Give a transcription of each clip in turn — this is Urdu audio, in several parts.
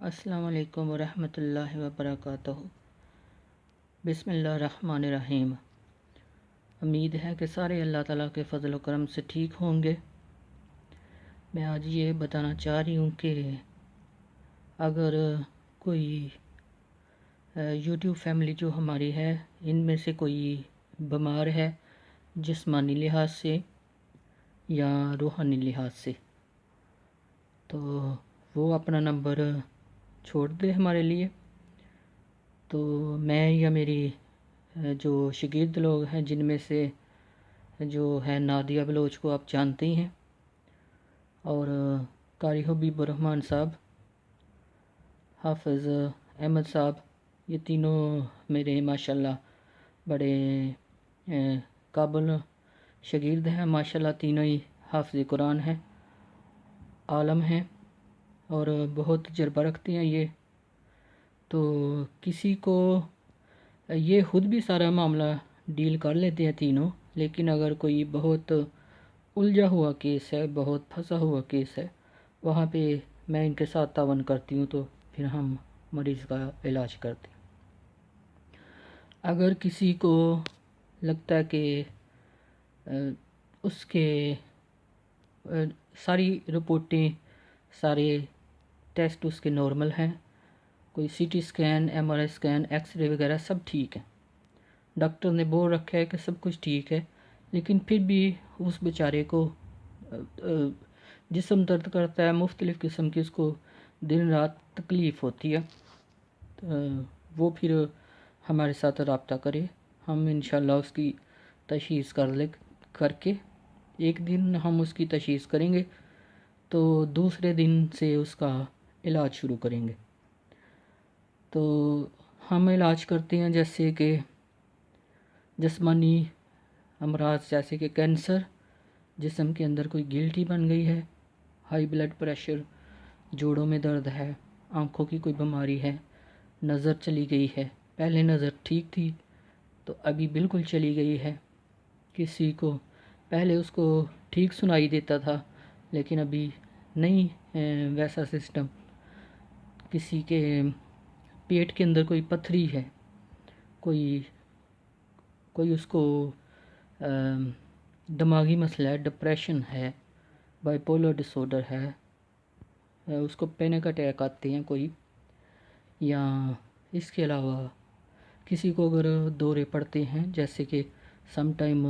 السلام علیکم ورحمۃ اللہ وبرکاتہ۔ بسم اللہ الرحمن الرحیم۔ امید ہے کہ سارے اللہ تعالیٰ کے فضل و کرم سے ٹھیک ہوں گے۔ میں آج یہ بتانا چاہ رہی ہوں کہ اگر کوئی یوٹیوب فیملی جو ہماری ہے ان میں سے کوئی بیمار ہے جسمانی لحاظ سے یا روحانی لحاظ سے، تو وہ اپنا نمبر چھوڑ دے ہمارے لیے، تو میں یا میری جو شاگرد لوگ ہیں جن میں سے جو ہے نادیہ بلوچ کو آپ جانتے ہی ہیں، اور قاری حبیب الرحمن صاحب، حافظ احمد صاحب، یہ تینوں میرے ماشاءاللہ بڑے قابل شاگرد ہیں۔ ماشاءاللہ تینوں ہی حافظ قرآن ہیں، عالم ہیں اور بہت تجربہ رکھتے ہیں یہ۔ تو کسی کو یہ خود بھی سارا معاملہ ڈیل کر لیتے ہیں تینوں، لیکن اگر کوئی بہت الجھا ہوا کیس ہے، بہت پھنسا ہوا کیس ہے، وہاں پہ میں ان کے ساتھ تعاون کرتی ہوں، تو پھر ہم مریض کا علاج کرتے ہیں۔ اگر کسی کو لگتا ہے کہ اس کے ساری رپورٹیں، سارے ٹیسٹ اس کے نارمل ہیں، کوئی C T scan, M R I scan, X ray وغیرہ سب ٹھیک ہے، ڈاکٹر نے بول رکھا ہے کہ سب کچھ ٹھیک ہے، لیکن پھر بھی اس بیچارے کو جسم درد کرتا ہے، مختلف قسم کی اس کو دن رات تکلیف ہوتی ہے، وہ پھر ہمارے ساتھ رابطہ کرے، ہم انشاءاللہ اس کی تشخیص کر کے ایک دن ہم اس کی تشخیص کریں گے، تو دوسرے دن سے اس کا علاج شروع کریں گے۔ تو ہم علاج کرتے ہیں جیسے کہ جسمانی امراض، جیسے کہ کینسر، جسم کے اندر کوئی گلٹی بن گئی ہے، ہائی بلڈ پریشر، جوڑوں میں درد ہے، آنکھوں کی کوئی بیماری ہے، نظر چلی گئی ہے، پہلے نظر ٹھیک تھی تو ابھی بالکل چلی گئی ہے، کسی کو پہلے اس کو ٹھیک سنائی دیتا تھا لیکن ابھی نہیں ویسا سسٹم، کسی کے پیٹ کے اندر کوئی پتھری ہے، کوئی اس کو دماغی مسئلہ ہے، ڈپریشن ہے، بائی پولر ڈس آرڈر ہے، اس کو پینک اٹیک آتے ہیں کوئی، یا اس کے علاوہ کسی کو اگر دورے پڑتے ہیں، جیسے کہ سم ٹائم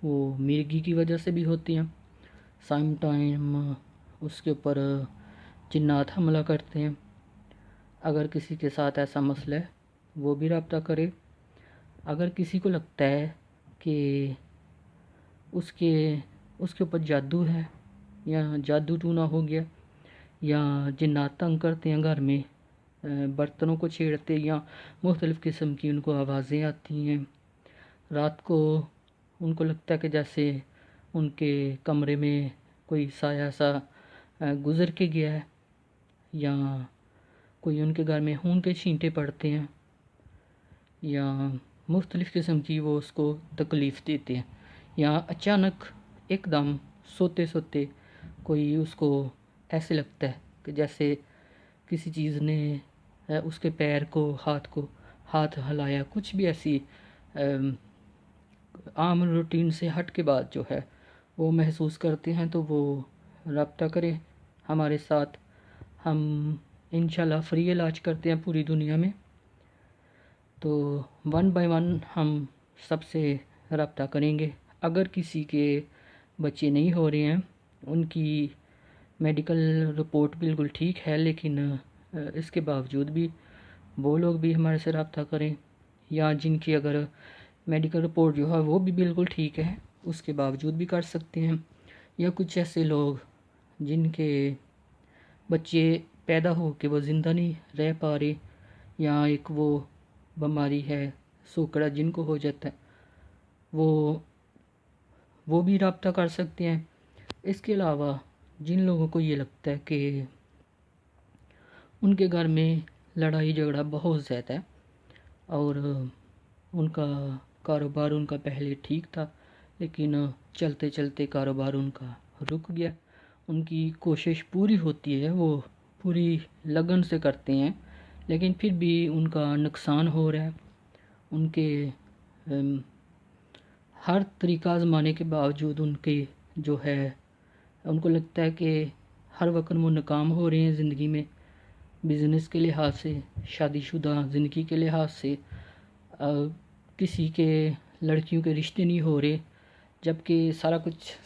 وہ مرگی کی وجہ سے بھی ہوتی ہیں، سم ٹائم اس کے اوپر جنات حملہ کرتے ہیں، اگر کسی کے ساتھ ایسا مسئلہ ہے وہ بھی رابطہ کرے۔ اگر کسی کو لگتا ہے کہ اس کے اوپر جادو ہے یا جادو ٹونا ہو گیا، یا جنات تنگ کرتے ہیں گھر میں، برتنوں کو چھیڑتے یا مختلف قسم کی ان کو آوازیں آتی ہیں، رات کو ان کو لگتا ہے کہ جیسے ان کے کمرے میں کوئی سایہ سا گزر کے گیا ہے، یا کوئی ان کے گھر میں خون کے چھینٹے پڑتے ہیں، یا مختلف قسم کی وہ اس کو تکلیف دیتے ہیں، یا اچانک ایک دم سوتے سوتے کوئی اس کو ایسے لگتا ہے کہ جیسے کسی چیز نے اس کے پیر کو ہاتھ ہلایا، کچھ بھی ایسی عام روٹین سے ہٹ کے بات جو ہے وہ محسوس کرتے ہیں، تو وہ رابطہ کریں ہمارے ساتھ، ہم انشاءاللہ فری علاج کرتے ہیں پوری دنیا میں۔ تو 1 بائی 1 ہم سب سے رابطہ کریں گے۔ اگر کسی کے بچے نہیں ہو رہے ہیں، ان کی میڈیکل رپورٹ بالکل ٹھیک ہے، لیکن اس کے باوجود بھی وہ لوگ بھی ہمارے سے رابطہ کریں، یا جن کی اگر میڈیکل رپورٹ جو ہے وہ بھی بالکل ٹھیک ہے اس کے باوجود بھی کر سکتے ہیں، یا کچھ ایسے لوگ جن کے بچے پیدا ہو کے وہ زندہ نہیں رہ پا رہے، یا ایک وہ بیماری ہے سوکڑا جن کو ہو جاتا ہے، وہ بھی رابطہ کر سکتے ہیں۔ اس کے علاوہ جن لوگوں کو یہ لگتا ہے کہ ان کے گھر میں لڑائی جھگڑا بہت زیادہ ہے، اور ان کا کاروبار ان کا پہلے ٹھیک تھا لیکن چلتے چلتے کاروبار ان کا رک گیا، ان کی کوشش پوری ہوتی ہے وہ پوری لگن سے کرتے ہیں، لیکن پھر بھی ان کا نقصان ہو رہا ہے۔ ان کے ہر طریقہ آزمانے کے باوجود ان کے جو ہے ان کو لگتا ہے کہ ہر وقت وہ ناکام ہو رہے ہیں زندگی میں، بزنس کے لحاظ سے، شادی شدہ زندگی کے لحاظ سے، کسی کے لڑکیوں کے رشتے نہیں ہو رہے، جبکہ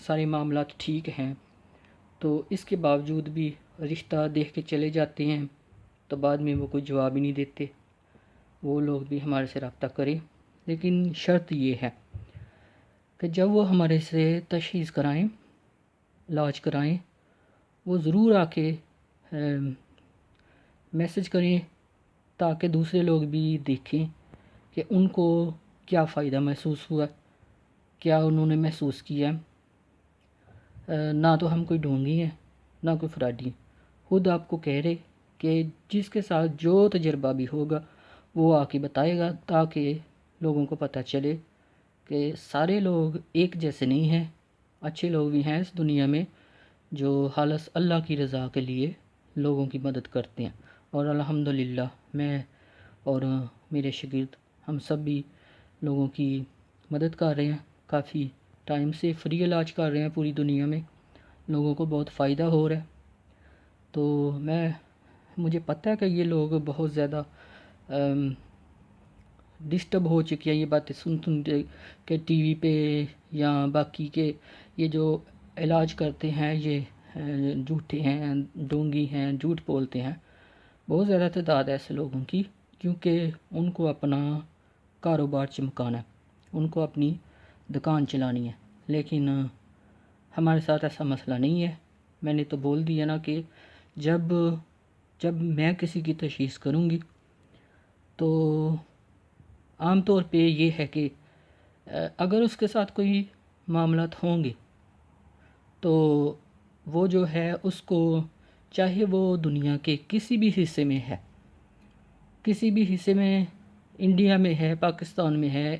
سارے معاملات ٹھیک ہیں، تو اس کے باوجود بھی رشتہ دیکھ کے چلے جاتے ہیں، تو بعد میں وہ کوئی جواب ہی نہیں دیتے۔ وہ لوگ بھی ہمارے سے رابطہ کریں، لیکن شرط یہ ہے کہ جب وہ ہمارے سے تشخیص کرائیں، علاج کرائیں، وہ ضرور آ کے میسج کریں تاکہ دوسرے لوگ بھی دیکھیں کہ ان کو کیا فائدہ محسوس ہوا، کیا انہوں نے محسوس کیا۔ نہ تو ہم کوئی ڈھونگی ہیں، نہ کوئی فراڈی ہیں، خود آپ کو کہہ رہے کہ جس کے ساتھ جو تجربہ بھی ہوگا وہ آ کے بتائے گا، تاکہ لوگوں کو پتہ چلے کہ سارے لوگ ایک جیسے نہیں ہیں، اچھے لوگ بھی ہیں اس دنیا میں جو خالص اللہ کی رضا کے لیے لوگوں کی مدد کرتے ہیں۔ اور الحمدللہ میں اور میرے شاگرد ہم سب بھی لوگوں کی مدد کر رہے ہیں، کافی ٹائم سے فری علاج کر رہے ہیں، پوری دنیا میں لوگوں کو بہت فائدہ ہو رہا ہے۔ تو مجھے پتہ ہے کہ یہ لوگ بہت زیادہ ڈسٹرب ہو چکی ہیں یہ باتیں سن کہ ٹی وی پہ یا باقی کے یہ جو علاج کرتے ہیں یہ جھوٹے ہیں، ڈونگی ہیں، جھوٹ بولتے ہیں۔ بہت زیادہ تعداد ہے ایسے لوگوں کی، کیونکہ ان کو اپنا کاروبار چمکانا ہے، ان کو اپنی دکان چلانی ہے، لیکن ہمارے ساتھ ایسا مسئلہ نہیں ہے۔ میں نے تو بول دیا نا کہ جب میں کسی کی تشخیص کروں گی تو عام طور پہ یہ ہے کہ اگر اس کے ساتھ کوئی معاملات ہوں گے تو وہ جو ہے اس کو، چاہے وہ دنیا کے کسی بھی حصے میں ہے، کسی بھی حصے میں، انڈیا میں ہے، پاکستان میں ہے،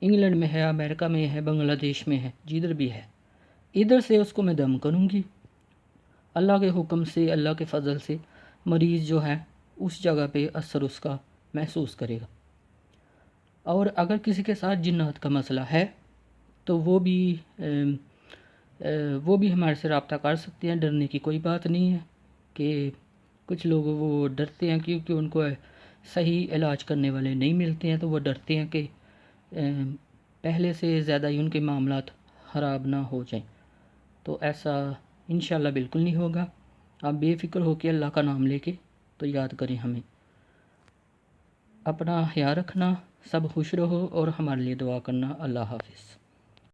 انگلینڈ میں ہے، امریکہ میں ہے، بنگلہ دیش میں ہے، جدھر بھی ہے، ادھر سے اس کو میں دم کروں گی اللہ کے حکم سے، اللہ کے فضل سے۔ مریض جو ہے اس جگہ پہ اثر اس کا محسوس کرے گا۔ اور اگر کسی کے ساتھ جنات کا مسئلہ ہے تو وہ بھی ہمارے سے رابطہ کر سکتے ہیں، ڈرنے کی کوئی بات نہیں ہے۔ کہ کچھ لوگ وہ ڈرتے ہیں کیونکہ ان کو صحیح علاج کرنے والے نہیں ملتے ہیں، تو وہ ڈرتے ہیں کہ پہلے سے زیادہ ہی ان کے معاملات خراب نہ ہو جائیں، تو ایسا انشاءاللہ بالکل نہیں ہوگا۔ آپ بے فکر ہو کے اللہ کا نام لے کے تو یاد کریں ہمیں۔ اپنا خیال رکھنا، سب خوش رہو اور ہمارے لیے دعا کرنا۔ اللہ حافظ۔